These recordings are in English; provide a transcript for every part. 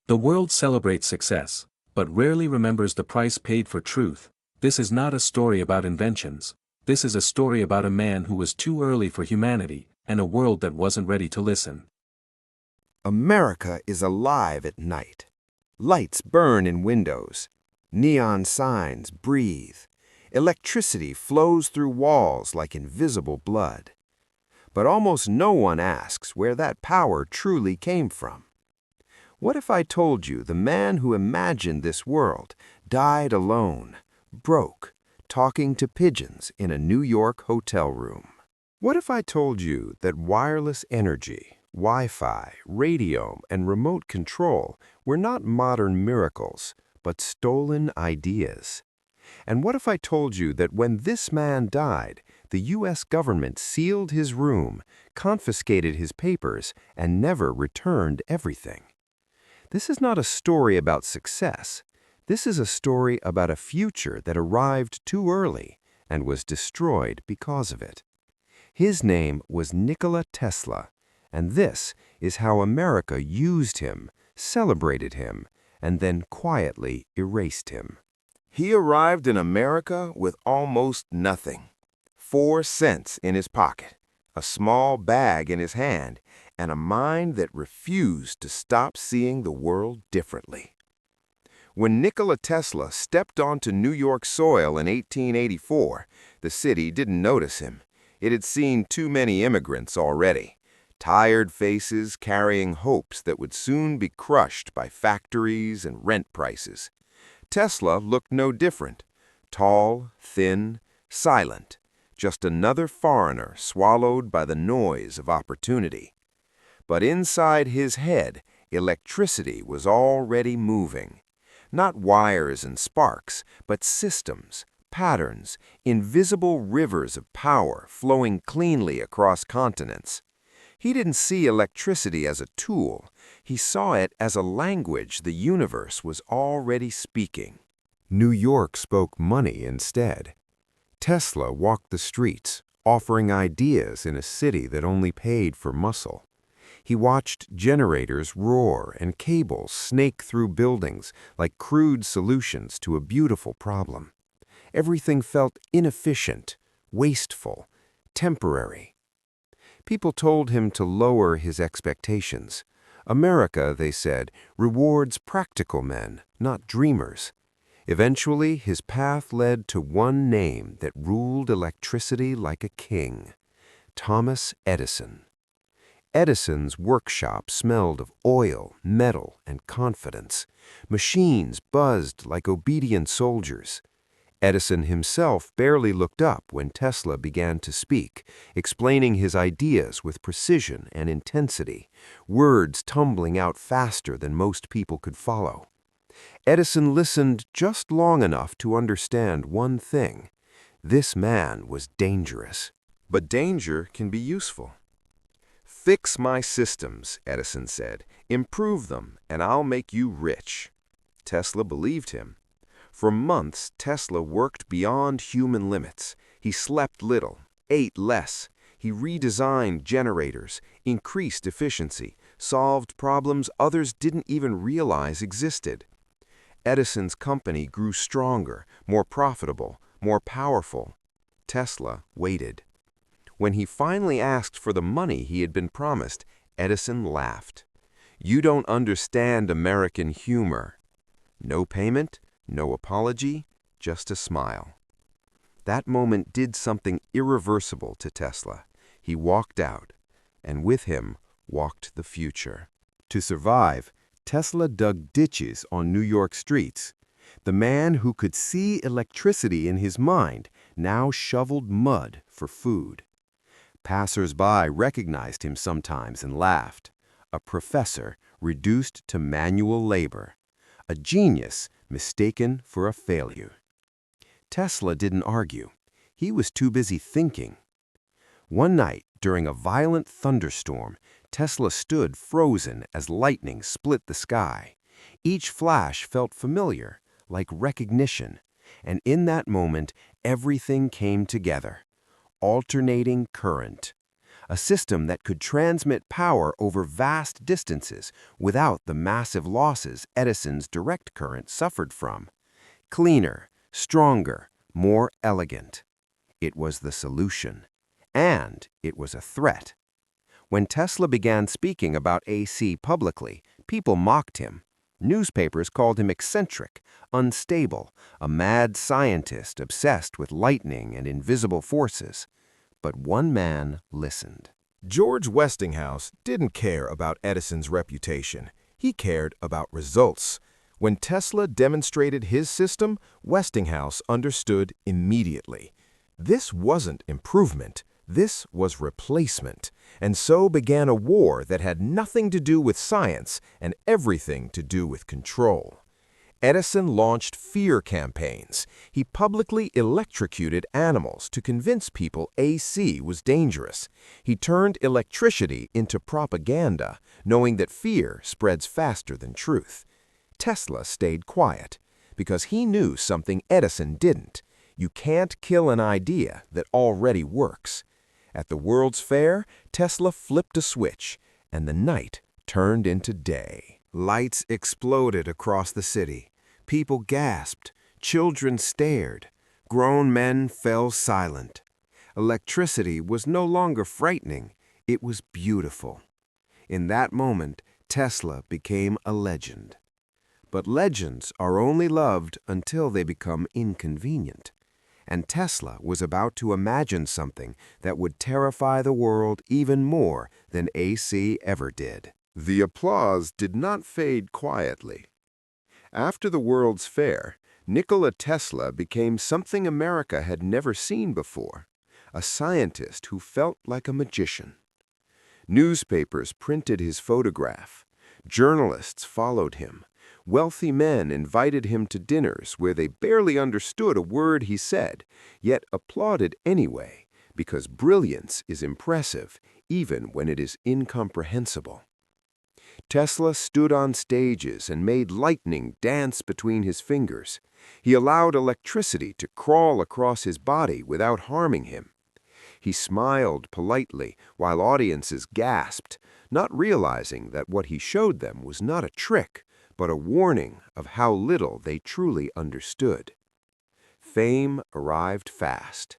The world celebrates success, but rarely remembers the price paid for truth. This is not a story about inventions. This is a story about a man who was too early for humanity, and a world that wasn't ready to listen. America is alive at night. Lights burn in windows. Neon signs breathe. Electricity flows through walls like invisible blood. But almost no one asks where that power truly came from. What if I told you the man who imagined this world died alone, broke, talking to pigeons in a New York hotel room? What if I told you that wireless energy, Wi-Fi, radio, and remote control were not modern miracles, but stolen ideas? And what if I told you that when this man died, the U.S. government sealed his room, confiscated his papers, and never returned everything? This is not a story about success. This is a story about a future that arrived too early and was destroyed because of it. His name was Nikola Tesla, and this is how America used him, celebrated him, and then quietly erased him. He arrived in America with almost nothing. 4 cents in his pocket, a small bag in his hand, and a mind that refused to stop seeing the world differently. When Nikola Tesla stepped onto New York soil in 1884, the city didn't notice him. It had seen too many immigrants already, tired faces carrying hopes that would soon be crushed by factories and rent prices. Tesla looked no different, tall, thin, silent, just another foreigner swallowed by the noise of opportunity. But inside his head, electricity was already moving. Not wires and sparks, but systems, patterns, invisible rivers of power flowing cleanly across continents. He didn't see electricity as a tool. He saw it as a language the universe was already speaking. New York spoke money instead. Tesla walked the streets, offering ideas in a city that only paid for muscle. He watched generators roar and cables snake through buildings like crude solutions to a beautiful problem. Everything felt inefficient, wasteful, temporary. People told him to lower his expectations. America, they said, rewards practical men, not dreamers. Eventually, his path led to one name that ruled electricity like a king: Thomas Edison. Edison's workshop smelled of oil, metal, and confidence. Machines buzzed like obedient soldiers. Edison himself barely looked up when Tesla began to speak, explaining his ideas with precision and intensity, words tumbling out faster than most people could follow. Edison listened just long enough to understand one thing: this man was dangerous. But danger can be useful. "Fix my systems," Edison said. "Improve them, and I'll make you rich." Tesla believed him. For months, Tesla worked beyond human limits. He slept little, ate less. He redesigned generators, increased efficiency, solved problems others didn't even realize existed. Edison's company grew stronger, more profitable, more powerful. Tesla waited. When he finally asked for the money he had been promised, Edison laughed. "You don't understand American humor." No payment, no apology, just a smile. That moment did something irreversible to Tesla. He walked out, and with him walked the future. To survive, Tesla dug ditches on New York streets. The man who could see electricity in his mind now shoveled mud for food. Passers-by recognized him sometimes and laughed. A professor reduced to manual labor. A genius mistaken for a failure. Tesla didn't argue. He was too busy thinking. One night, during a violent thunderstorm, Tesla stood frozen as lightning split the sky. Each flash felt familiar, like recognition, and in that moment, everything came together. Alternating current. a system that could transmit power over vast distances without the massive losses Edison's direct current suffered from. Cleaner, stronger, more elegant. It was the solution. And it was a threat. When Tesla began speaking about AC publicly, people mocked him. Newspapers called him eccentric, unstable, a mad scientist obsessed with lightning and invisible forces. But one man listened. George Westinghouse didn't care about Edison's reputation. He cared about results. When Tesla demonstrated his system, Westinghouse understood immediately. This wasn't improvement. This was replacement. And so began a war that had nothing to do with science and everything to do with control. Edison launched fear campaigns. He publicly electrocuted animals to convince people AC was dangerous. He turned electricity into propaganda, knowing that fear spreads faster than truth. Tesla stayed quiet because he knew something Edison didn't. You can't kill an idea that already works. At the World's Fair, Tesla flipped a switch, and the night turned into day. Lights exploded across the city. People gasped. Children stared. Grown men fell silent. Electricity was no longer frightening. It was beautiful. In that moment, Tesla became a legend. But legends are only loved until they become inconvenient. And Tesla was about to imagine something that would terrify the world even more than AC ever did. The applause did not fade quietly. After the World's Fair, Nikola Tesla became something America had never seen before, a scientist who felt like a magician. Newspapers printed his photograph. Journalists followed him. Wealthy men invited him to dinners where they barely understood a word he said, yet applauded anyway, because brilliance is impressive even when it is incomprehensible. Tesla stood on stages and made lightning dance between his fingers. He allowed electricity to crawl across his body without harming him. He smiled politely while audiences gasped, not realizing that what he showed them was not a trick, but a warning of how little they truly understood. Fame arrived fast,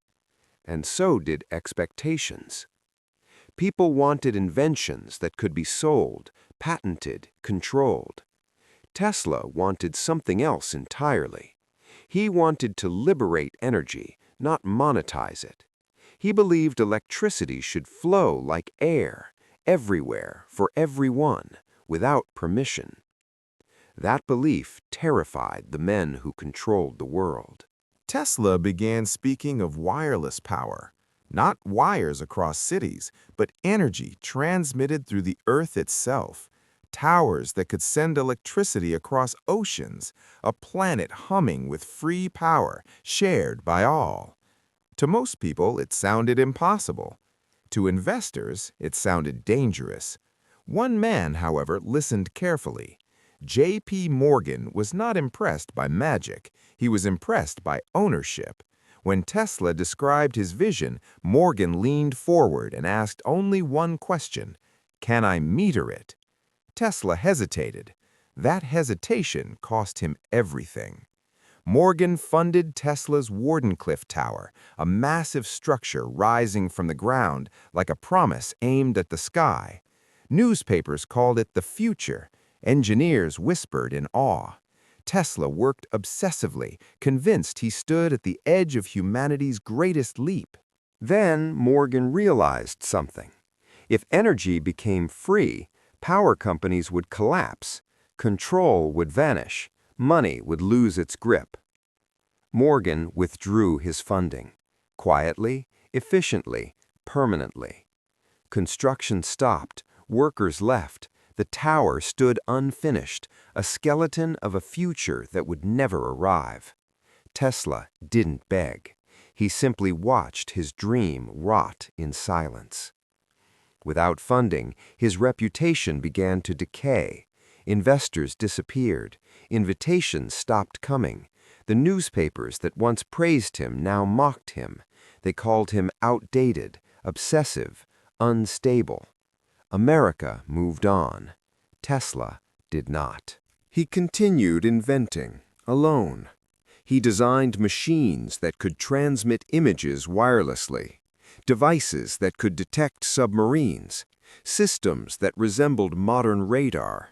and so did expectations. People wanted inventions that could be sold, patented, controlled. Tesla wanted something else entirely. He wanted to liberate energy, not monetize it. He believed electricity should flow like air, everywhere, for everyone, without permission. That belief terrified the men who controlled the world. Tesla began speaking of wireless power, not wires across cities, but energy transmitted through the earth itself, towers that could send electricity across oceans, a planet humming with free power shared by all. To most people, it sounded impossible. To investors, it sounded dangerous. One man, however, listened carefully. J.P. Morgan was not impressed by magic. He was impressed by ownership. When Tesla described his vision, Morgan leaned forward and asked only one question: "Can I meter it?" Tesla hesitated. That hesitation cost him everything. Morgan funded Tesla's Wardenclyffe Tower, a massive structure rising from the ground like a promise aimed at the sky. Newspapers called it the future. Engineers whispered in awe. Tesla worked obsessively, convinced he stood at the edge of humanity's greatest leap. Then Morgan realized something. If energy became free, power companies would collapse, control would vanish, money would lose its grip. Morgan withdrew his funding, quietly, efficiently, permanently. Construction stopped, workers left. The tower stood unfinished, a skeleton of a future that would never arrive. Tesla didn't beg. He simply watched his dream rot in silence. Without funding, his reputation began to decay. Investors disappeared. Invitations stopped coming. The newspapers that once praised him now mocked him. They called him outdated, obsessive, unstable. America moved on. Tesla did not. He continued inventing, alone. He designed machines that could transmit images wirelessly, devices that could detect submarines, systems that resembled modern radar.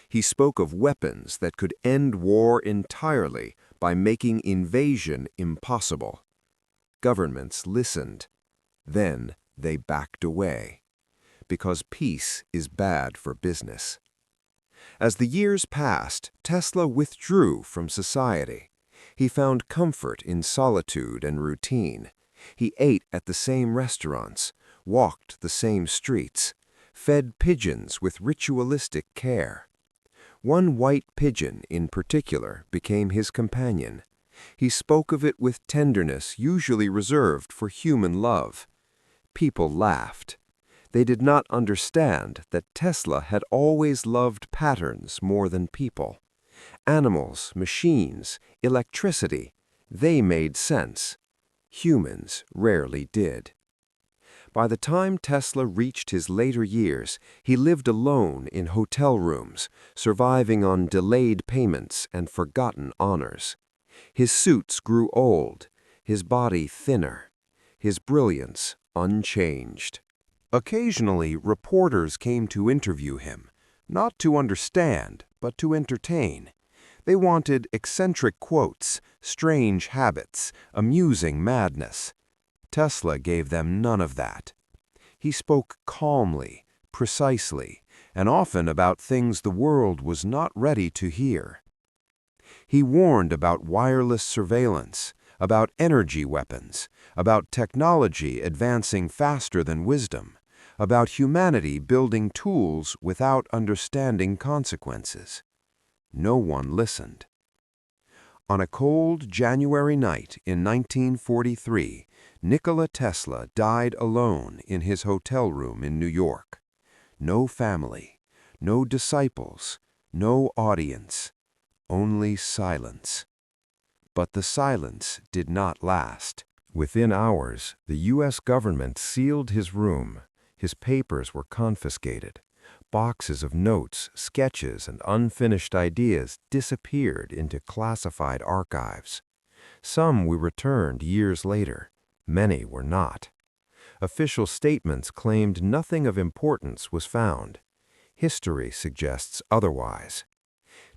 He spoke of weapons that could end war entirely by making invasion impossible. Governments listened. Then they backed away, because peace is bad for business. As the years passed, Tesla withdrew from society. He found comfort in solitude and routine. He ate at the same restaurants, walked the same streets, fed pigeons with ritualistic care. One white pigeon in particular became his companion. He spoke of it with tenderness usually reserved for human love. People laughed. They did not understand that Tesla had always loved patterns more than people. Animals, machines, electricity, they made sense. Humans rarely did. By the time Tesla reached his later years, he lived alone in hotel rooms, surviving on delayed payments and forgotten honors. His suits grew old, his body thinner, his brilliance unchanged. Occasionally, reporters came to interview him, not to understand, but to entertain. They wanted eccentric quotes, strange habits, amusing madness. Tesla gave them none of that. He spoke calmly, precisely, and often about things the world was not ready to hear. He warned about wireless surveillance, about energy weapons, about technology advancing faster than wisdom, about humanity building tools without understanding consequences. No one listened. On a cold January night in 1943, Nikola Tesla died alone in his hotel room in New York. No family, no disciples, no audience, only silence. But the silence did not last. Within hours, the U.S. government sealed his room. His papers were confiscated. Boxes of notes, sketches, and unfinished ideas disappeared into classified archives. Some were returned years later. Many were not. Official statements claimed nothing of importance was found. History suggests otherwise.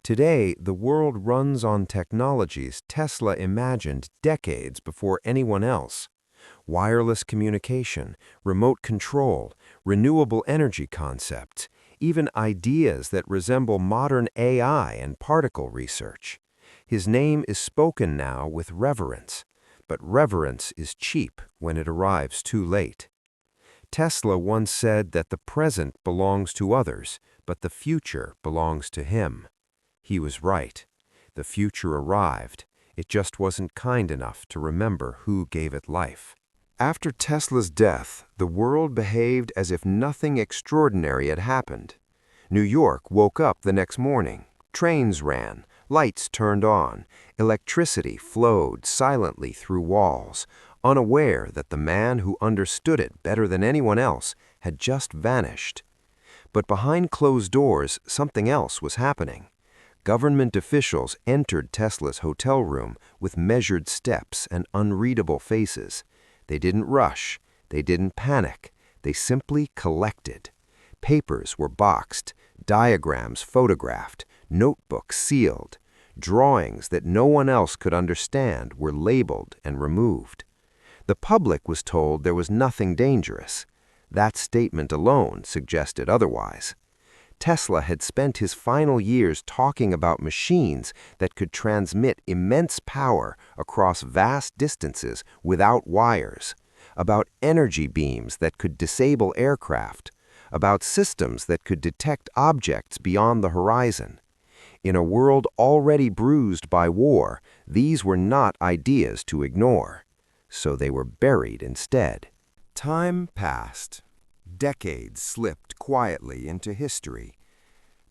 Today, the world runs on technologies Tesla imagined decades before anyone else. Wireless communication, remote control, renewable energy concepts, even ideas that resemble modern AI and particle research. His name is spoken now with reverence, but reverence is cheap when it arrives too late. Tesla once said that the present belongs to others, but the future belongs to him. He was right. The future arrived. It just wasn't kind enough to remember who gave it life. After Tesla's death, the world behaved as if nothing extraordinary had happened. New York woke up the next morning. Trains ran, lights turned on, electricity flowed silently through walls, unaware that the man who understood it better than anyone else had just vanished. But behind closed doors, something else was happening. Government officials entered Tesla's hotel room with measured steps and unreadable faces. They didn't rush. They didn't panic. They simply collected. Papers were boxed, diagrams photographed, notebooks sealed. Drawings that no one else could understand were labeled and removed. The public was told there was nothing dangerous. That statement alone suggested otherwise. Tesla had spent his final years talking about machines that could transmit immense power across vast distances without wires, about energy beams that could disable aircraft, about systems that could detect objects beyond the horizon. In a world already bruised by war, these were not ideas to ignore, so they were buried instead. Time passed. Decades slipped quietly into history.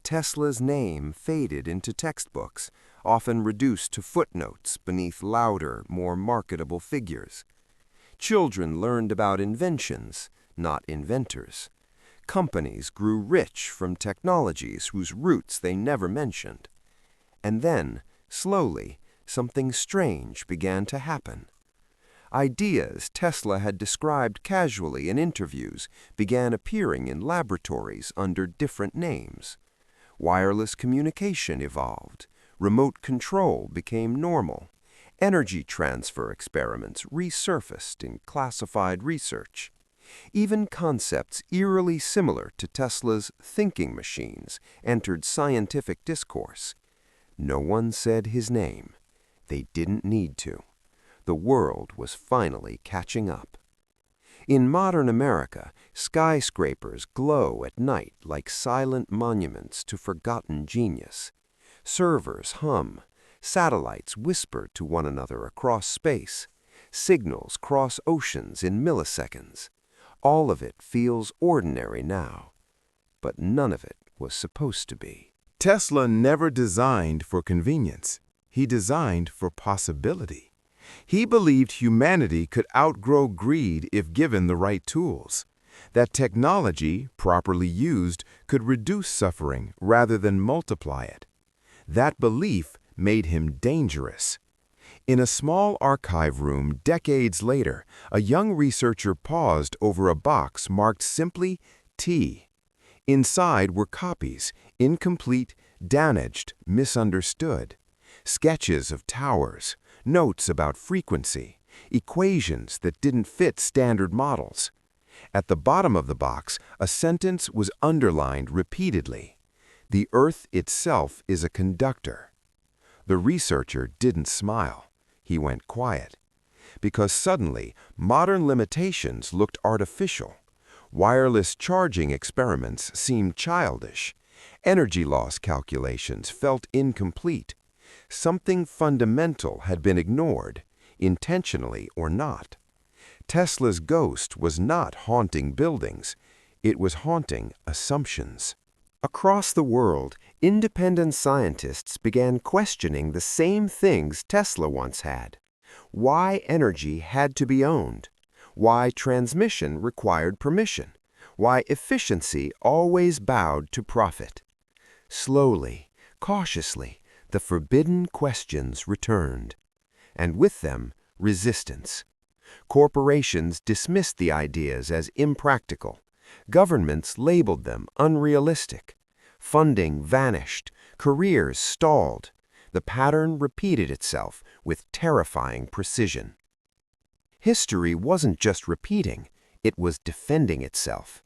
Tesla's name faded into textbooks, often reduced to footnotes beneath louder, more marketable figures. Children learned about inventions, not inventors. Companies grew rich from technologies whose roots they never mentioned. And then, slowly, something strange began to happen. Ideas Tesla had described casually in interviews began appearing in laboratories under different names. Wireless communication evolved. Remote control became normal. Energy transfer experiments resurfaced in classified research. Even concepts eerily similar to Tesla's thinking machines entered scientific discourse. No one said his name. They didn't need to. The world was finally catching up. In modern America, skyscrapers glow at night like silent monuments to forgotten genius. Servers hum. Satellites whisper to one another across space. Signals cross oceans in milliseconds. All of it feels ordinary now. But none of it was supposed to be. Tesla never designed for convenience. He designed for possibility. He believed humanity could outgrow greed if given the right tools. That technology, properly used, could reduce suffering rather than multiply it. That belief made him dangerous. In a small archive room decades later, a young researcher paused over a box marked simply T. Inside were copies, incomplete, damaged, misunderstood. Sketches of towers, notes about frequency, equations that didn't fit standard models. At the bottom of the box, a sentence was underlined repeatedly. The Earth itself is a conductor. The researcher didn't smile. He went quiet. Because suddenly, modern limitations looked artificial. Wireless charging experiments seemed childish. Energy loss calculations felt incomplete. Something fundamental had been ignored, intentionally or not. Tesla's ghost was not haunting buildings. It was haunting assumptions. Across the world, independent scientists began questioning the same things Tesla once had. Why energy had to be owned. Why transmission required permission. Why efficiency always bowed to profit. Slowly, cautiously, the forbidden questions returned. And with them, resistance. Corporations dismissed the ideas as impractical. Governments labeled them unrealistic. Funding vanished. Careers stalled. The pattern repeated itself with terrifying precision. History wasn't just repeating, it was defending itself.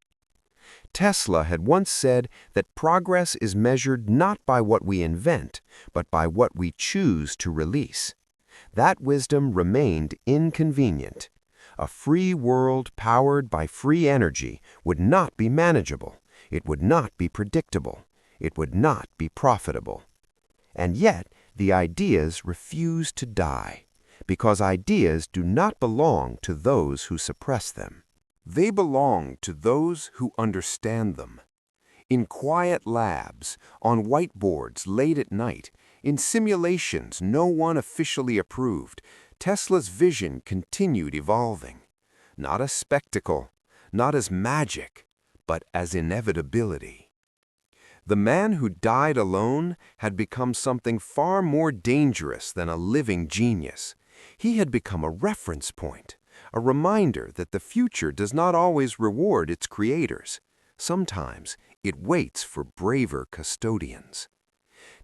Tesla had once said that progress is measured not by what we invent, but by what we choose to release. That wisdom remained inconvenient. A free world powered by free energy would not be manageable. It would not be predictable. It would not be profitable. And yet, the ideas refused to die, because ideas do not belong to those who suppress them. They belong to those who understand them. In quiet labs, on whiteboards late at night, in simulations no one officially approved, Tesla's vision continued evolving. Not as spectacle, not as magic, but as inevitability. The man who died alone had become something far more dangerous than a living genius. He had become a reference point, a reminder that the future does not always reward its creators. Sometimes it waits for braver custodians.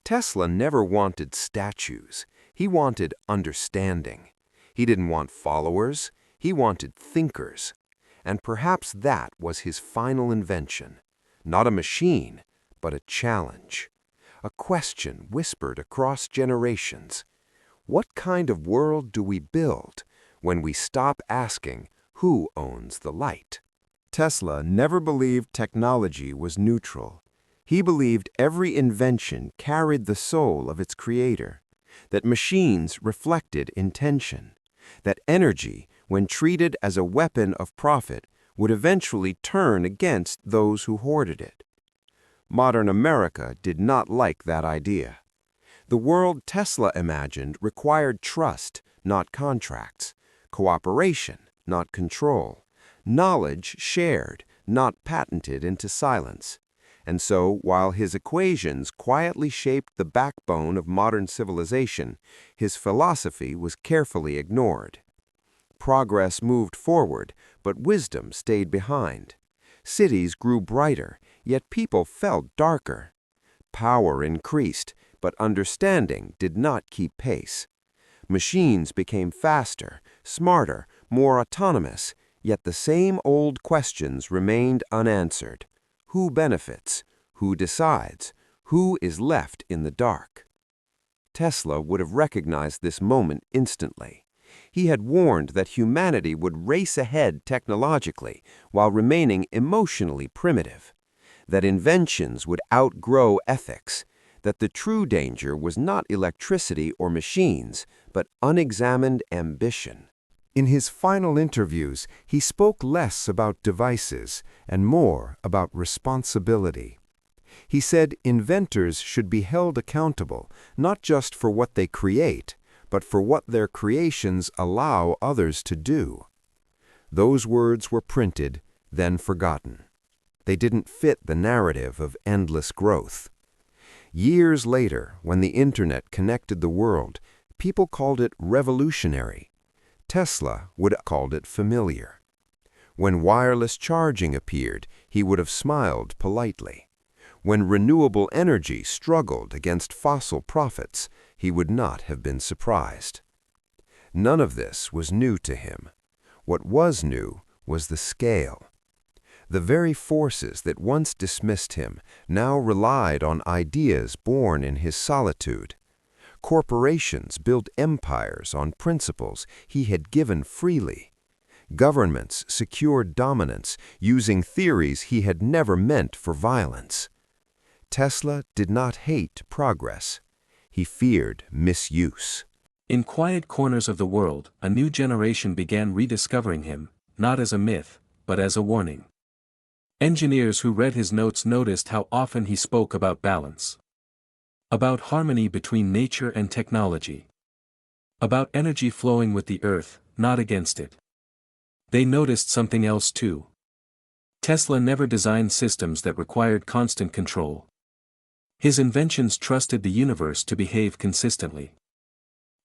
Tesla never wanted statues. He wanted understanding. He didn't want followers. He wanted thinkers. And perhaps that was his final invention. Not a machine, but a challenge. A question whispered across generations. What kind of world do we build when we stop asking who owns the light? Tesla never believed technology was neutral. He believed every invention carried the soul of its creator, that machines reflected intention, that energy, when treated as a weapon of profit, would eventually turn against those who hoarded it. Modern America did not like that idea. The world Tesla imagined required trust, not contracts, cooperation, not control, knowledge shared, not patented into silence. And so, while his equations quietly shaped the backbone of modern civilization, his philosophy was carefully ignored. Progress moved forward, but wisdom stayed behind. Cities grew brighter, yet people felt darker. Power increased, but understanding did not keep pace. Machines became faster, smarter, more autonomous, yet the same old questions remained unanswered. Who benefits? Who decides? Who is left in the dark? Tesla would have recognized this moment instantly. He had warned that humanity would race ahead technologically while remaining emotionally primitive, that inventions would outgrow ethics, that the true danger was not electricity or machines, but unexamined ambition. In his final interviews, he spoke less about devices and more about responsibility. He said inventors should be held accountable, not just for what they create, but for what their creations allow others to do. Those words were printed, then forgotten. They didn't fit the narrative of endless growth. Years later, when the internet connected the world, people called it revolutionary. Tesla would have called it familiar. When wireless charging appeared, he would have smiled politely. When renewable energy struggled against fossil profits, he would not have been surprised. None of this was new to him. What was new was the scale. The very forces that once dismissed him now relied on ideas born in his solitude. Corporations built empires on principles he had given freely. Governments secured dominance using theories he had never meant for violence. Tesla did not hate progress. He feared misuse. In quiet corners of the world, a new generation began rediscovering him, not as a myth, but as a warning. Engineers who read his notes noticed how often he spoke about balance. About harmony between nature and technology. About energy flowing with the earth, not against it. They noticed something else too. Tesla never designed systems that required constant control. His inventions trusted the universe to behave consistently.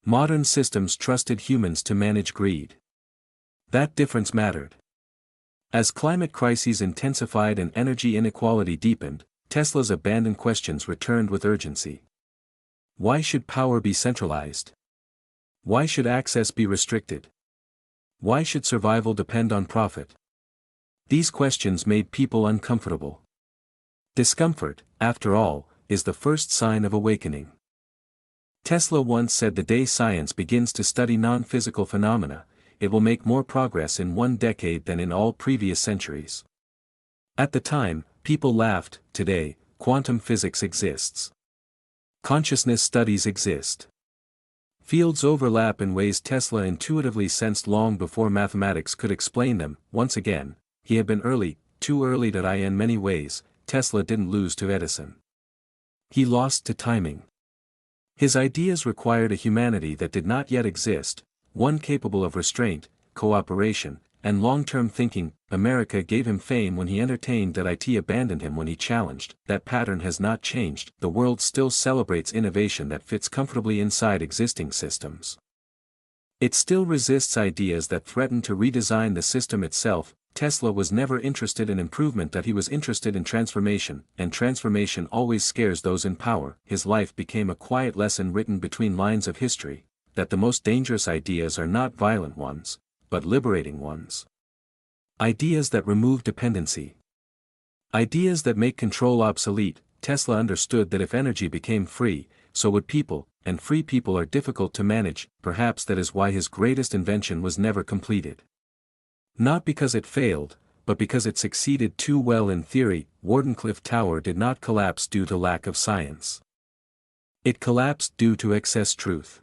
Modern systems trusted humans to manage greed. That difference mattered. As climate crises intensified and energy inequality deepened, Tesla's abandoned questions returned with urgency. Why should power be centralized? Why should access be restricted? Why should survival depend on profit? These questions made people uncomfortable. Discomfort, after all, is the first sign of awakening. Tesla once said the day science begins to study non-physical phenomena, it will make more progress in one decade than in all previous centuries. At the time, people laughed. Today, quantum physics exists. Consciousness studies exist. Fields overlap in ways Tesla intuitively sensed long before mathematics could explain them. Once again, he had been early, too early that in many ways, Tesla didn't lose to Edison. He lost to timing. His ideas required a humanity that did not yet exist, one capable of restraint, cooperation, and long-term thinking. America gave him fame when he entertained that it abandoned him when he challenged. That pattern has not changed. The world still celebrates innovation that fits comfortably inside existing systems. It still resists ideas that threaten to redesign the system itself. Tesla was never interested in improvement, that he was interested in transformation, and transformation always scares those in power. His life became a quiet lesson written between lines of history, that the most dangerous ideas are not violent ones, but liberating ones. Ideas that remove dependency. Ideas that make control obsolete. Tesla understood that if energy became free, so would people, and free people are difficult to manage. Perhaps that is why his greatest invention was never completed. Not because it failed, but because it succeeded too well in theory. Wardenclyffe Tower did not collapse due to lack of science. It collapsed due to excess truth.